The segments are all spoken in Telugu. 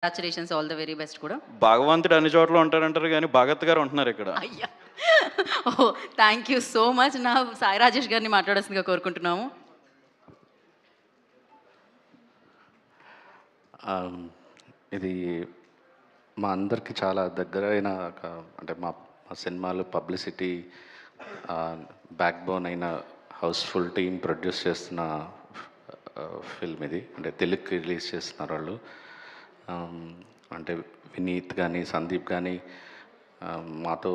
Congratulations, all the very best కూడా. భగవంతుడు అన్ని చోట్ల ఉంటారంటారు గానీ, భగత్ గారు ఉంటున్నారు ఇక్కడ. అయ్యా! Oh! Thank you so much. నా సాయి రాజేష్ గారిని మాట్లాడాల్సిందిగా కోరుకుంటున్నాము. ఆహ్, ఇది మా అందరికి చాలా దగ్గరైన అంటే మా మా సినిమాలు పబ్లిసిటీ బ్యాక్‌బోన్ అయిన హౌస్‌ఫుల్ టీమ్ ప్రొడ్యూస్ చేస్తున్న ఫిల్మ్ ఇది. అంటే తెలుగుకి రిలీజ్ చేస్తున్నారు వాళ్ళు. అంటే వినీత్ కానీ, సందీప్ కానీ మాతో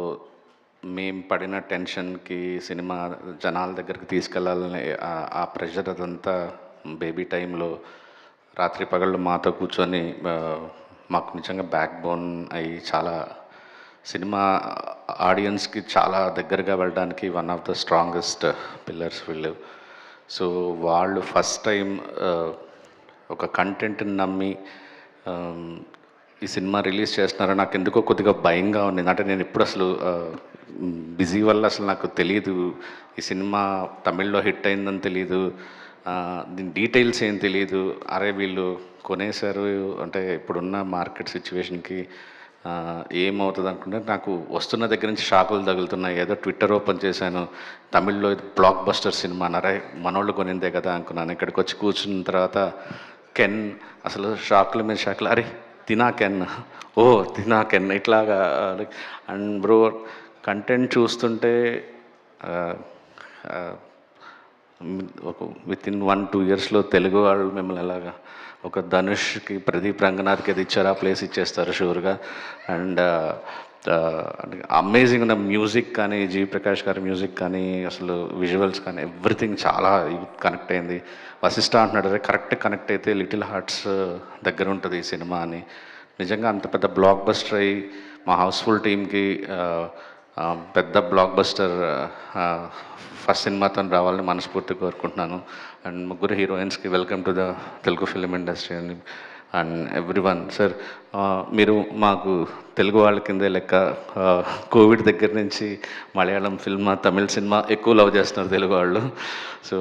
మేము పడిన టెన్షన్‌కి సినిమా జనాల దగ్గరికి తీసుకెళ్ళాలని ఆ ప్రెషర్ అదంతా బేబీ టైంలో రాత్రి పగళ్ళు మాతో కూర్చొని మాకు నిజంగా బ్యాక్ బోన్ అయ్యి చాలా సినిమా ఆడియన్స్కి చాలా దగ్గరగా వెళ్ళడానికి one of the strongest pillars వీళ్ళు. సో వాళ్ళు ఫస్ట్ టైం ఒక కంటెంట్ని నమ్మి ఈ సినిమా రిలీజ్ చేస్తున్నారని నాకు ఎందుకో కొద్దిగా భయంగా ఉంది. అంటే నేను ఎప్పుడు అసలు బిజీ వల్ల అసలు నాకు తెలియదు ఈ సినిమా తమిళ్లో హిట్ అయిందని తెలియదు, దీని డీటెయిల్స్ ఏం తెలియదు. అరే వీళ్ళు కొనేశారు అంటే ఇప్పుడున్న మార్కెట్ సిచ్యువేషన్కి ఏమవుతుంది అనుకుంటే నాకు వస్తున్న దగ్గర నుంచి షాకులు తగులుతున్నాయి. ఏదో ట్విట్టర్ ఓపెన్ చేశాను, తమిళ్లో ఇది బ్లాక్ బస్టర్ సినిమా అరే మనోళ్ళు కొనిందే కదా అనుకున్నాను. ఇక్కడికి వచ్చి కూర్చున్న తర్వాత కెన్ అసలు షాకుల మీద షాకులు, అరే తినా కెన్, ఓ తినా కెన్ ఇట్లాగా. అండ్ బ్రో కంటెంట్ చూస్తుంటే ఒక వితిన్ 1-2 ఇయర్స్లో తెలుగు వాళ్ళు మిమ్మల్ని ఎలాగా ఒక ధనుష్కి, ప్రదీప్ రంగనాథ్కి అది ఇచ్చారు, ఆ ప్లేస్ ఇచ్చేస్తారు షూర్గా. అండ్ అమేజింగ్ ఉన్న మ్యూజిక్ కానీ, జీ ప్రకాష్ గారి మ్యూజిక్ కానీ, అసలు విజువల్స్ కానీ ఎవ్రీథింగ్ చాలా కనెక్ట్ అయింది. వశిష్ఠ అంటున్నాడు అరే కరెక్ట్ కనెక్ట్ అయితే లిటిల్ హార్ట్స్ దగ్గర ఉంటుంది ఈ సినిమా అని. నిజంగా అంత పెద్ద బ్లాక్ బస్టర్ అయ్యి మా హౌస్ఫుల్ టీమ్కి పెద్ద బ్లాక్ బస్టర్ ఫస్ట్ సినిమాతో రావాలని మనస్ఫూర్తిగా కోరుకుంటున్నాను. అండ్ ముగ్గురు హీరోయిన్స్కి welcome to the Telugu film industry అని అండ్ ఎవ్రీవన్. సార్ మీరు మాకు తెలుగు వాళ్ళ కిందే లెక్క. కోవిడ్ దగ్గర నుంచి మలయాళం ఫిల్మ్, తమిళ సినిమా ఎక్కువ లవ్ చేస్తున్నారు తెలుగు వాళ్ళు. So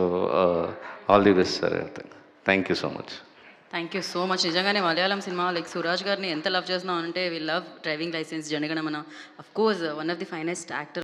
all the best sir. Thank you so much. Thank you so much. నిజంగానే మలయాళం సినిమా లైక్ సురాజ్ గారిని ఎంత లవ్ చేస్తున్నాం అంటే we love driving licence, Jana Gana Mana. Of course one of the finest actor.